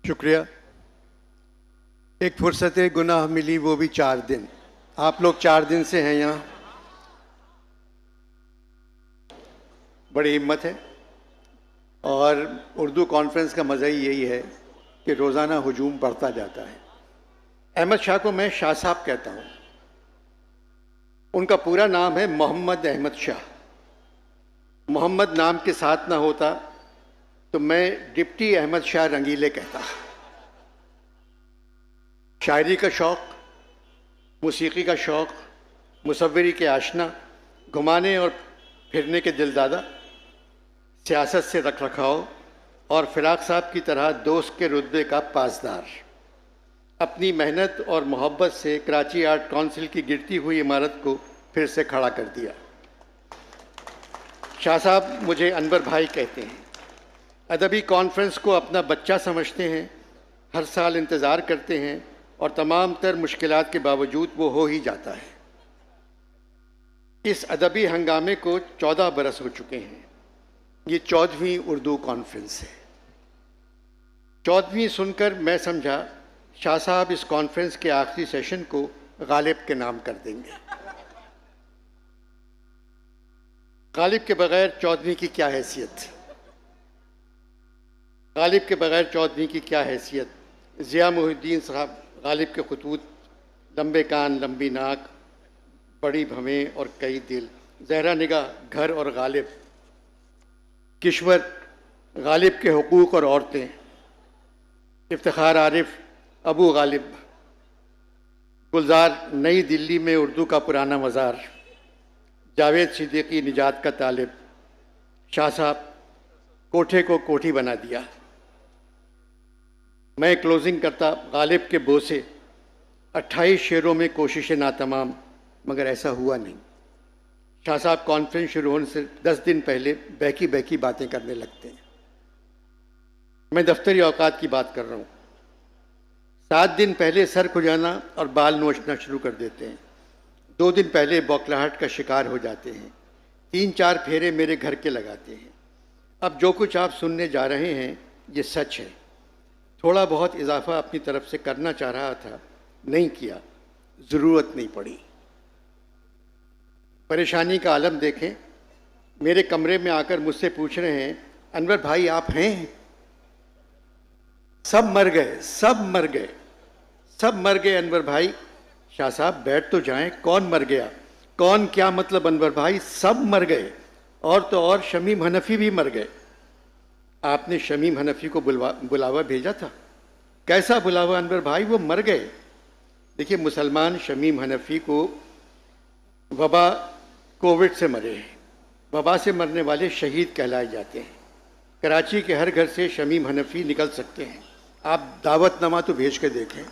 शुक्रिया। एक फुर्सत गुनाह मिली वो भी 4 दिन। आप लोग 4 दिन से हैं यहाँ, बड़ी हिम्मत है। और उर्दू कॉन्फ्रेंस का मज़ा ही यही है कि रोज़ाना हुजूम बढ़ता जाता है। अहमद शाह को मैं शाह साहब कहता हूँ। उनका पूरा नाम है मोहम्मद अहमद शाह। मोहम्मद नाम के साथ ना होता तो मैं डिप्टी अहमद शाह रंगीले कहता। शायरी का शौक़, मौसीकी का शौक़, मुसव्विरी के आशना, घुमाने और फिरने के दिलदादा, सियासत से रख रखाव और फिराक साहब की तरह दोस्त के रुतबे का पासदार। अपनी मेहनत और मोहब्बत से कराची आर्ट काउंसिल की गिरती हुई इमारत को फिर से खड़ा कर दिया। शाह साहब मुझे अनवर भाई कहते हैं। अदबी कॉन्फ्रेंस को अपना बच्चा समझते हैं, हर साल इंतज़ार करते हैं और तमाम तर मुश्किलात के बावजूद वो हो ही जाता है। इस अदबी हंगामे को 14 बरस हो चुके हैं। ये 14वीं उर्दू कॉन्फ्रेंस है। 14वीं सुनकर मैं समझा शाह साहब इस कॉन्फ्रेंस के आखिरी सेशन को गालिब के नाम कर देंगे। गालिब के बगैर 14वीं की क्या हैसियत, गालिब के बगैर 14वीं की क्या हैसियत। ज़िया मोहिउद्दीन साहब, गालिब के खतूत, लंबे कान, लंबी नाक, बड़ी भवें और कई दिल, ज़हरा निगाह, घर और गालिब, किश्वर, गालिब के हुकूक और औरतें, इफ्तिखार आरिफ, अबू गालिब, गुलजार, नई दिल्ली में उर्दू का पुराना मज़ार, जावेद सिद्दीकी, निजात का तालिब। शाह साहब, कोठे को कोठी बना दिया। मैं क्लोजिंग करता गालिब के बोसे, 28 शेरों में कोशिशें नातमाम, मगर ऐसा हुआ नहीं। शाह साहब कॉन्फ्रेंस शुरू होने से 10 दिन पहले बहकी बहकी बातें करने लगते हैं। मैं दफ्तरी औकात की बात कर रहा हूँ। 7 दिन पहले सर खुजाना और बाल नोचना शुरू कर देते हैं। 2 दिन पहले बौखलाहट का शिकार हो जाते हैं। 3-4 फेरे मेरे घर के लगाते हैं। अब जो कुछ आप सुनने जा रहे हैं ये सच है। थोड़ा बहुत इजाफा अपनी तरफ से करना चाह रहा था, नहीं किया, ज़रूरत नहीं पड़ी। परेशानी का आलम देखें। मेरे कमरे में आकर मुझसे पूछ रहे हैं, अनवर भाई आप हैं? सब मर गए, सब मर गए, सब मर गए अनवर भाई। शाह साहब बैठ तो जाएं, कौन मर गया? कौन क्या मतलब अनवर भाई? सब मर गए, और तो और शमीम हनफी भी मर गए। आपने शमीम हनफी को बुलावा भेजा था? कैसा बुलावा अनवर भाई? वो मर गए। देखिए, मुसलमान शमीम हनफी को वबा कोविड से मरे हैं। वबा से मरने वाले शहीद कहलाए जाते हैं। कराची के हर घर से शमीम हनफी निकल सकते हैं। आप दावतनामा तो भेज के देखें।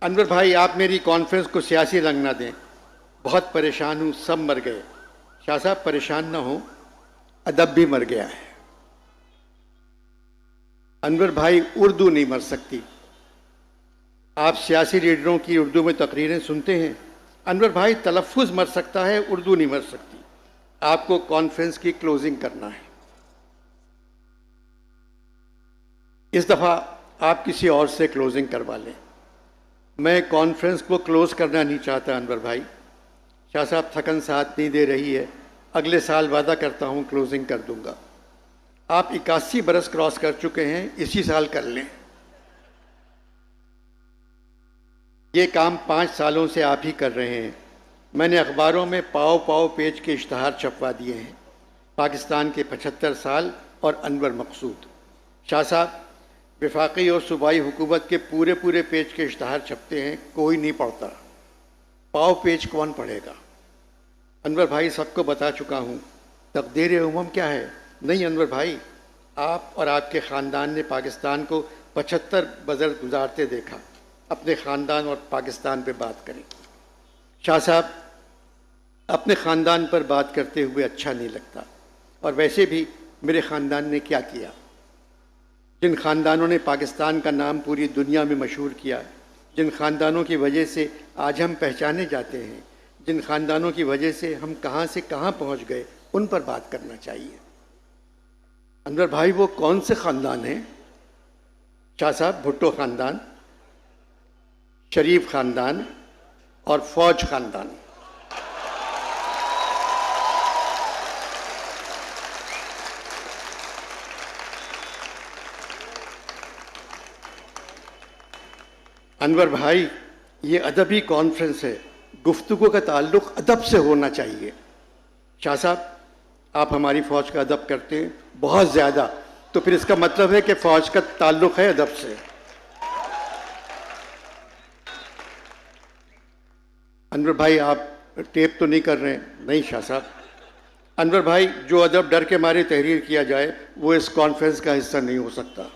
अनवर भाई आप मेरी कॉन्फ्रेंस को सियासी रंग ना दें, बहुत परेशान हूँ, सब मर गए। शाह साहब परेशान ना हो, अदब भी मर गया है। अनवर भाई उर्दू नहीं मर सकती। आप सियासी लीडरों की उर्दू में तकरीरें सुनते हैं। अनवर भाई तलफ़्फ़ुज़ मर सकता है, उर्दू नहीं मर सकती। आपको कॉन्फ्रेंस की क्लोजिंग करना है। इस दफ़ा आप किसी और से क्लोजिंग करवा लें। मैं कॉन्फ्रेंस को क्लोज़ करना नहीं चाहता अनवर भाई। शाह साहब थकन साथ नहीं दे रही है। अगले साल वादा करता हूँ क्लोजिंग कर दूंगा। आप 81 बरस क्रॉस कर चुके हैं, इसी साल कर लें। ये काम 5 सालों से आप ही कर रहे हैं। मैंने अखबारों में पाव पाव पेज के इश्तहार छपवा दिए हैं। पाकिस्तान के 75 साल और अनवर मकसूद। शाह साहब, वफाकी और सूबाई हुकूमत के पूरे पूरे पेज के इश्तहार छपते हैं, कोई नहीं पढ़ता। पाव पेज कौन पढ़ेगा? अनवर भाई सबको बता चुका हूँ, तकदीर उम्म क्या है। नहीं अनवर भाई, आप और आपके ख़ानदान ने पाकिस्तान को 75 बरस गुजारते देखा। अपने ख़ानदान और पाकिस्तान पे बात करें। शाह साहब, अपने ख़ानदान पर बात करते हुए अच्छा नहीं लगता। और वैसे भी मेरे ख़ानदान ने क्या किया? जिन ख़ानदानों ने पाकिस्तान का नाम पूरी दुनिया में मशहूर किया, जिन ख़ानदानों की वजह से आज हम पहचाने जाते हैं, जिन ख़ानदानों की वजह से हम कहाँ से कहाँ पहुँच गए, उन पर बात करना चाहिए। अनवर भाई वो कौन से ख़ानदान हैं? शाह साहब, भुट्टो ख़ानदान, शरीफ ख़ानदान और फ़ौज ख़ानदान। अनवर भाई, ये अदबी कॉन्फ्रेंस है, गुफ्तगू का ताल्लुक़ अदब से होना चाहिए। शाह साहब, आप हमारी फ़ौज का अदब करते हैं बहुत ज़्यादा, तो फिर इसका मतलब है कि फ़ौज का ताल्लुक़ है अदब से। अनवर भाई, आप टेप तो नहीं कर रहे हैं? नहीं शाह साहब। अनवर भाई, जो अदब डर के मारे तहरीर किया जाए वो इस कॉन्फ्रेंस का हिस्सा नहीं हो सकता।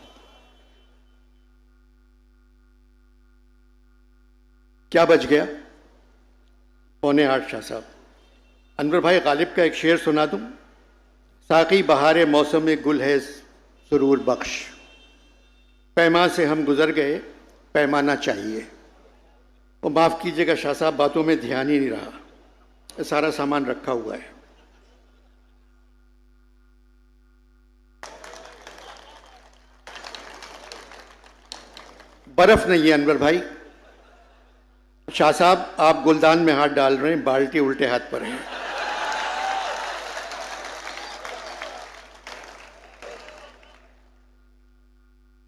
क्या बच गया? 7:45 शाह साहब। अनवर भाई, गालिब का एक शेर सुना दूं? साकी बहारे मौसम में गुल है सुरूर बख्श, पैमा से हम गुजर गए पैमाना चाहिए। और माफ़ कीजिएगा शाह साहब, बातों में ध्यान ही नहीं रहा, सारा सामान रखा हुआ है। बर्फ नहीं है अनवर भाई। शाह साहब, आप गुलदान में हाथ डाल रहे हैं, बाल्टी उल्टे हाथ पर है।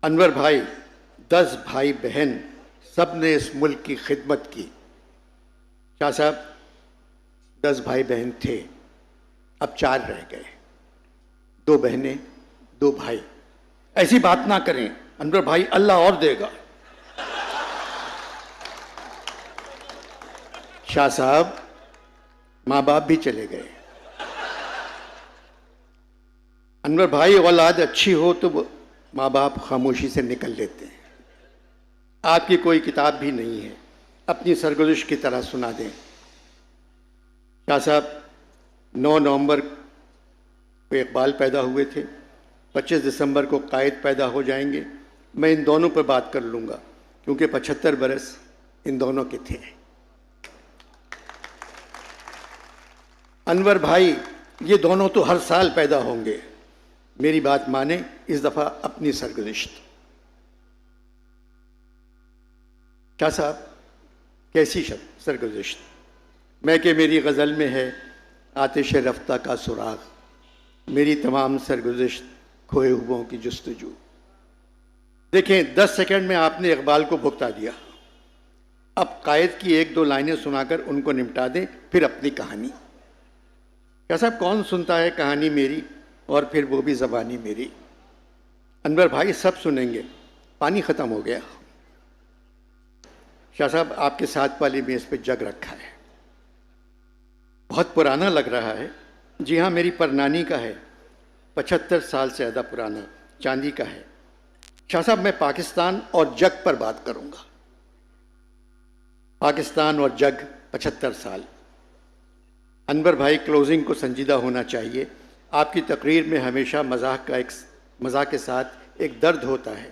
अनवर भाई, 10 भाई बहन सब ने इस मुल्क की खिदमत की। शाह साहब, 10 भाई बहन थे, अब 4 रह गए, 2 बहनें 2 भाई। ऐसी बात ना करें अनवर भाई, अल्लाह और देगा। शाह साहब, माँ बाप भी चले गए। अनवर भाई, औलाद अच्छी हो तो माँ बाप खामोशी से निकल लेते हैं। आपकी कोई किताब भी नहीं है, अपनी सरगुज़िश की तरह सुना दें। शाह साहब, 9 नवंबर को इकबाल पैदा हुए थे, 25 दिसंबर को कायद पैदा हो जाएंगे। मैं इन दोनों पर बात कर लूँगा क्योंकि 75 बरस इन दोनों के थे। अनवर भाई, ये दोनों तो हर साल पैदा होंगे। मेरी बात माने, इस दफ़ा अपनी सरगुज़िश्त। क्या साहब, कैसी सरगुज़िश्त? मैं कि मेरी गज़ल में है आतिश रफ्ता का सुराग, मेरी तमाम सरगुज़िश्त खोए हुओं की जुस्तजू। देखें, 10 सेकंड में आपने इकबाल को भुगता दिया। अब कायद की 1-2 लाइनें सुनाकर उनको निपटा दें, फिर अपनी कहानी। क्या साहब, कौन सुनता है कहानी मेरी, और फिर वो भी ज़बानी मेरी? अनवर भाई, सब सुनेंगे, पानी ख़त्म हो गया। शाह साहब, आपके साथ वाली मेज़ पे जग रखा है, बहुत पुराना लग रहा है। जी हाँ, मेरी परनानी का है, 75 साल से ज़्यादा पुराना, चांदी का है। शाह साहब, मैं पाकिस्तान और जग पर बात करूँगा। पाकिस्तान और जग, 75 साल। अनवर भाई, क्लोजिंग को संजीदा होना चाहिए। आपकी तकरीर में हमेशा मज़ाक के साथ एक दर्द होता है।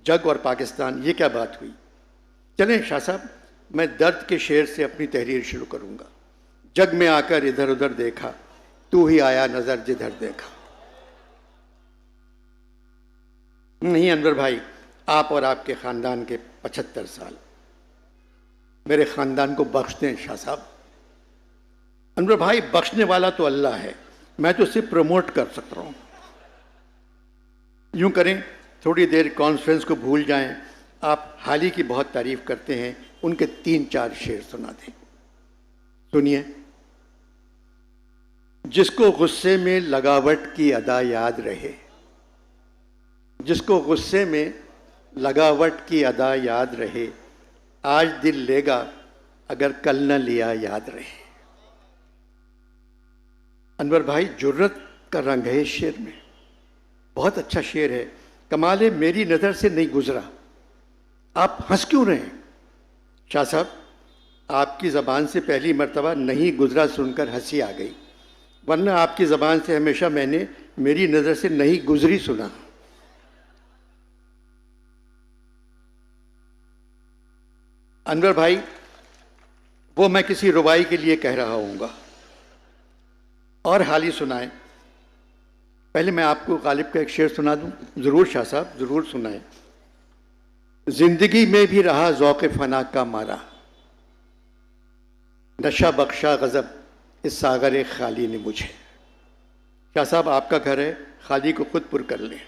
जग और पाकिस्तान, ये क्या बात हुई? चलें शाह साहब, मैं दर्द के शेर से अपनी तहरीर शुरू करूँगा। जग में आकर इधर उधर देखा, तू ही आया नज़र जिधर देखा। नहीं अनवर भाई, आप और आपके ख़ानदान के 75 साल मेरे ख़ानदान को बख्श दें शाह साहब। अनवर भाई, बख्शने वाला तो अल्लाह है, मैं तो सिर्फ प्रमोट कर सकता हूँ। यूँ करें, थोड़ी देर कॉन्फ्रेंस को भूल जाएं। आप हाली की बहुत तारीफ़ करते हैं, उनके 3-4 शेर सुना दें। सुनिए। जिसको गुस्से में लगावट की अदा याद रहे, जिसको गुस्से में लगावट की अदा याद रहे, आज दिल लेगा अगर कल न लिया याद रहे। अनवर भाई, जुर्रत का रंग है इस शेर में, बहुत अच्छा शेर है। कमाल है, मेरी नज़र से नहीं गुजरा। आप हंस क्यों रहे हैं? शाह साहब, आपकी ज़बान से पहली मर्तबा नहीं गुजरा सुनकर हंसी आ गई, वरना आपकी ज़बान से हमेशा मैंने मेरी नज़र से नहीं गुजरी सुना। अनवर भाई, वो मैं किसी रुबाई के लिए कह रहा हूँगा। और हाल ही सुनाए। पहले मैं आपको गालिब का एक शेर सुना दूं। ज़रूर शाह साहब, ज़रूर सुनाएं। जिंदगी में भी रहा ज़ौक़ फ़ना का मारा, नशा बख्शा गज़ब इस सागर खाली ने मुझे। शाह साहब, आपका घर है, खाली को खुद पुर कर लें।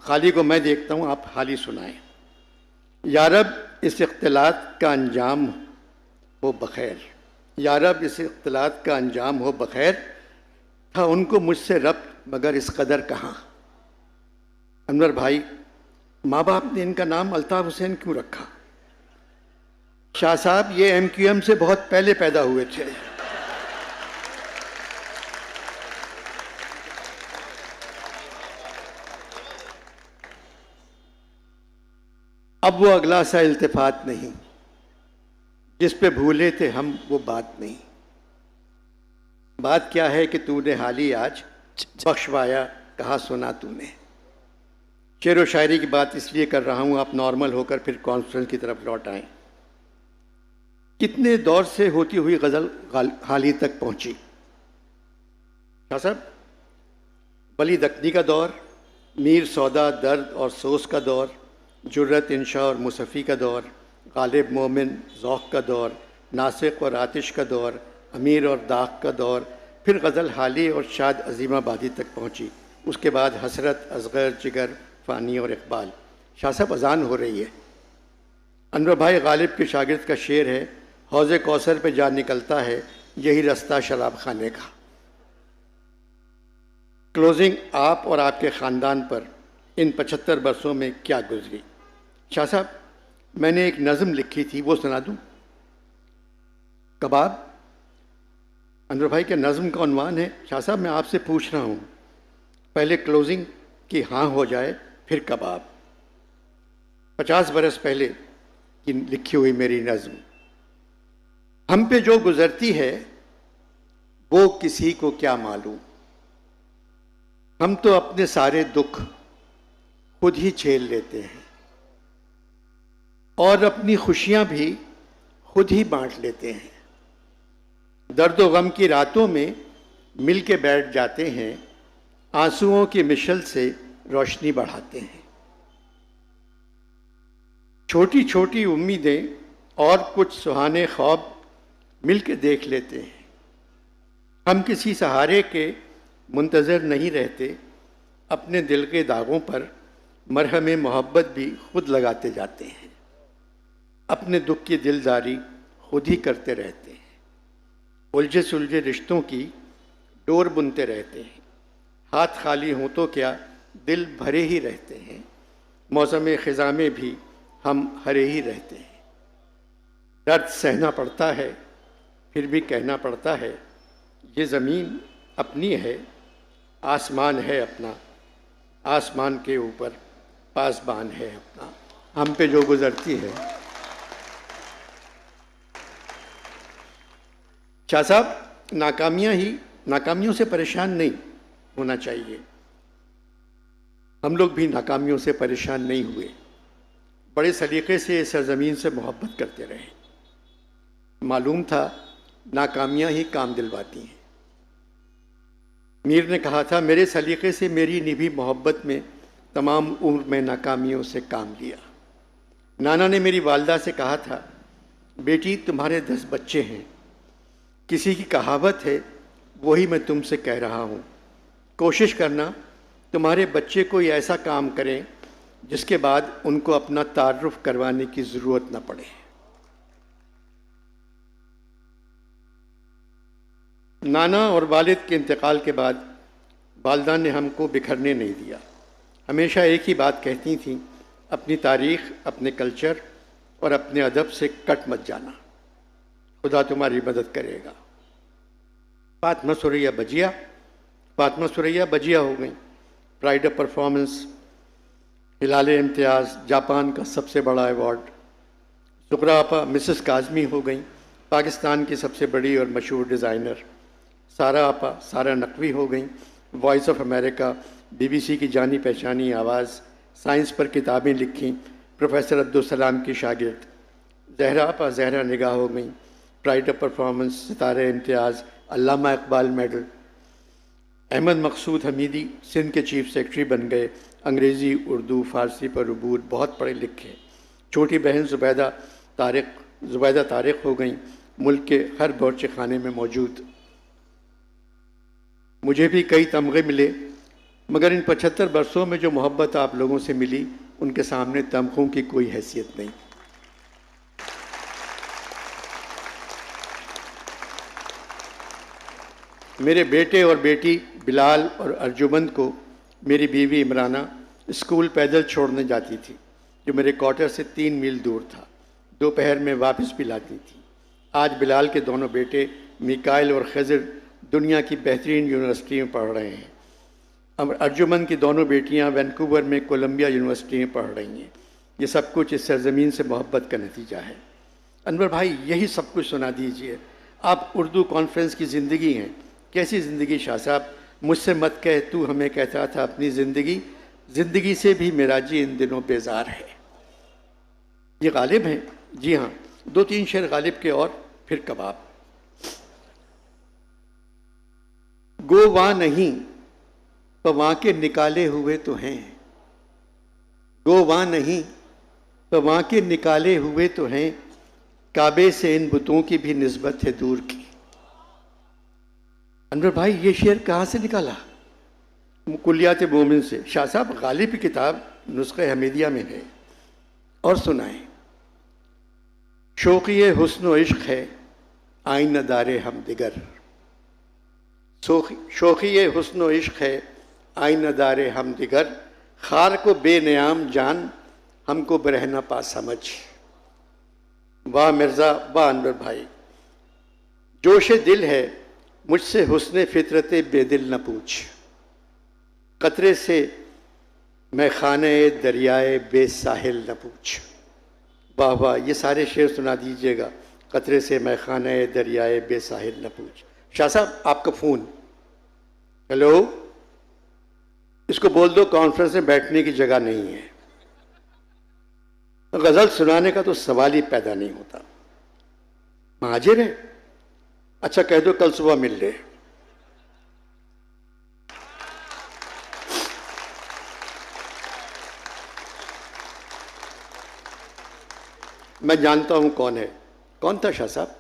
खाली को मैं देखता हूँ, आप हाली सुनाएं। यारब इस इख्तिलात का अंजाम हो बखैर, यारब इस इख्तिलात का अंजाम हो बखैर, था उनको मुझसे रब्त मगर इस कदर कहाँ। अनवर भाई, माँ बाप ने इनका नाम अल्ताफ़ हुसैन क्यों रखा? शाह साहब, ये MQM से बहुत पहले पैदा हुए थे। अब वो अगला सा इल्तिफात नहीं, जिस पे भूले थे हम वो बात नहीं। बात क्या है कि तूने हाली आज बख्शवाया, कहा सुना तूने। शेर व शायरी की बात इसलिए कर रहा हूँ, आप नॉर्मल होकर फिर कॉन्फ्रेंस की तरफ लौट आएँ। कितने दौर से होती हुई गज़ल हाली तक पहुँची। शाह साहब, वली दक्नी का दौर, मीर सौदा दर्द और सोस का दौर, जुर्रत इंशा और मुसफ़ी का दौर, गालिब मोमिन ज़ौक़ का दौर, नासिक और आतिश का दौर, अमीर और दाग का दौर, फिर गज़ल हाली और शाद अज़ीमाबादी तक पहुँची। उसके बाद हसरत, असग़र, जिगर, फ़ानी और इकबाल। शाह साहब, अज़ान हो रही है। अनवर भाई गालिब के शागिर्द का शेर है, हौज़े कौसर पे जा निकलता है यही रास्ता शराब खाने का। क्लोजिंग आप और आपके ख़ानदान पर इन 75 बरसों में क्या गुजरी। शाह साहब, मैंने एक नज़म लिखी थी, वो सुना दूँ? कबाब। अनवर भाई के नज़म का उन्वान है। शाह साहब, मैं आपसे पूछ रहा हूँ, पहले क्लोजिंग की हाँ हो जाए, फिर कबाब। 50 बरस पहले की लिखी हुई मेरी नज़म। हम पे जो गुजरती है वो किसी को क्या मालूम, हम तो अपने सारे दुख खुद ही झेल लेते हैं और अपनी खुशियां भी खुद ही बांट लेते हैं। दर्द व गम की रातों में मिल के बैठ जाते हैं, आंसुओं की मिशल से रोशनी बढ़ाते हैं। छोटी छोटी उम्मीदें और कुछ सुहाने ख्वाब मिल के देख लेते हैं। हम किसी सहारे के मुंतज़र नहीं रहते, अपने दिल के दागों पर मरहम मोहब्बत भी खुद लगाते जाते हैं। अपने दुख की दिलदारी खुद ही करते रहते हैं, उलझे सुलझे रिश्तों की डोर बुनते रहते हैं। हाथ खाली हों तो क्या दिल भरे ही रहते हैं, मौसम ख़िज़ा में भी हम हरे ही रहते हैं। दर्द सहना पड़ता है फिर भी कहना पड़ता है, ये ज़मीन अपनी है आसमान है अपना, आसमान के ऊपर पासबान है अपना। हम पे जो गुज़रती है। शाह साहब, नाकामियों से परेशान नहीं होना चाहिए। हम लोग भी नाकामियों से परेशान नहीं हुए, बड़े सलीक़े से इस सरज़मीन से मोहब्बत करते रहे। मालूम था नाकामियाँ ही काम दिलवाती हैं। मीर ने कहा था, मेरे सलीक़े से मेरी निभी मोहब्बत में तमाम उम्र में नाकामियों से काम लिया। नाना ने मेरी वालदा से कहा था, बेटी तुम्हारे 10 बच्चे हैं, किसी की कहावत है वही मैं तुमसे कह रहा हूँ। कोशिश करना तुम्हारे बच्चे कोई ऐसा काम करें जिसके बाद उनको अपना तारुफ करवाने की ज़रूरत न पड़े। नाना और वालिद के इंतकाल के बाद वालदा ने हमको बिखरने नहीं दिया। हमेशा एक ही बात कहती थीं, अपनी तारीख़, अपने कल्चर और अपने अदब से कट मत जाना, खुदा तुम्हारी मदद करेगा। फातिमा सुरैया बजिया हो गई। प्राइड ऑफ परफॉर्मेंस, हिलाले इम्तियाज़, जापान का सबसे बड़ा अवार्ड। शुक्रा आपा मिसेस काज़मी हो गई, पाकिस्तान की सबसे बड़ी और मशहूर डिज़ाइनर। सारा आपा सारा नकवी हो गई, वॉइस ऑफ अमेरिका, BBC की जानी पहचानी आवाज़। साइंस पर किताबें लिखीं, प्रोफेसर अब्दुल सलाम की शागिर्द। ज़हरा आपा ज़हरा निगाह हो गई, प्राइड ऑफ परफॉर्मेंस, सितारे इम्तियाज़, अल्लामा इकबाल मेडल। अहमद मकसूद हमीदी सिंध के चीफ सेक्रेटरी बन गए। अंग्रेज़ी, उर्दू, फ़ारसी पर अबूर, बहुत पढ़े लिखे। छोटी बहन ज़ुबैदा तारिक हो गई, मुल्क के हर बावर्ची खाने में मौजूद। मुझे भी कई तमगे मिले, मगर इन 75 बरसों में जो मोहब्बत आप लोगों से मिली, उनके सामने तमगों की कोई हैसियत नहीं। मेरे बेटे और बेटी बिलाल और अर्जुमंद को मेरी बीवी इमराना स्कूल पैदल छोड़ने जाती थी, जो मेरे क्वार्टर से 3 मील दूर था। दोपहर में वापस भी लाती थी। आज बिलाल के दोनों बेटे मिकाइल और खज़र दुनिया की बेहतरीन यूनिवर्सिटी में पढ़ रहे हैं। अब अर्जुमंद की दोनों बेटियां वैंकूवर में कोलंबिया यूनिवर्सिटी में पढ़ रही हैं। ये सब कुछ इस सरजमीन से मोहब्बत का नतीजा है। अनवर भाई, यही सब कुछ सुना दीजिए। आप उर्दू कॉन्फ्रेंस की ज़िंदगी हैं। कैसी ज़िंदगी शाह साहब? मुझसे मत कह, तू हमें कहता था अपनी ज़िंदगी से भी मेरा जी इन दिनों बेजार है। ये गालिब हैं? जी हाँ, 2-3 शेर गालिब के और फिर कबाब। गो वहाँ नहीं तो वहाँ के निकाले हुए तो हैं, गो वहाँ नहीं तो वहाँ के निकाले हुए तो हैं, काबे से इन बुतों की भी निस्बत है दूर की। अनवर भाई, ये शेर कहाँ से निकाला? कुलियात मोमिन से। शाह साहब, गालिब की किताब नुस्खे हमीदिया में है। और सुनाएं। शौक़ी हुस्न व इश्क है आईना दारे हम दिगर, शौक़ी हुस्न व इश्क है आईना दारे हम दिगर, खार को बेनियाम जान हमको बरहना पा समझ। वाह मिर्ज़ा, वाह अनवर भाई। जोश दिल है मुझसे हुस्न फितरत बेदिल न पूछ, कतरे से मैं खाने दरियाए बेसाहिल न पूछ। वाह वाह, ये सारे शेर सुना दीजिएगा। कतरे से मैं खाने दरियाए बेसाहिल न पूछ। शाह साहब, आपका फ़ोन। हेलो, इसको बोल दो कॉन्फ्रेंस में बैठने की जगह नहीं है। गज़ल सुनाने का तो सवाल ही पैदा नहीं होता। महाजिर है? अच्छा, कह दो कल सुबह मिल ले। मैं जानता हूं कौन है। कौन था शाह साहब?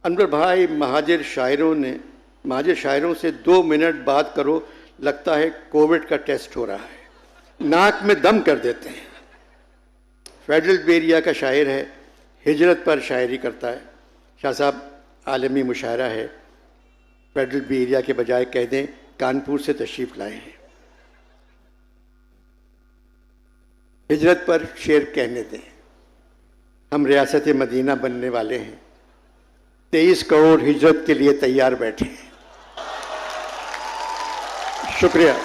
अनवर भाई, महाजिर शायरों से 2 मिनट बात करो, लगता है कोविड का टेस्ट हो रहा है। नाक में दम कर देते हैं। फेडरल बेरिया का शायर है, हिजरत पर शायरी करता है। शाह साहब, आलमी मुशायरा है। फेडरल बेरिया के बजाय कह दें कानपुर से तशरीफ़ लाए हैं। हिजरत पर शेर कहने दें। हम रियासत मदीना बनने वाले हैं। 23 करोड़ हिजरत के लिए तैयार बैठे हैं। शुक्रिया।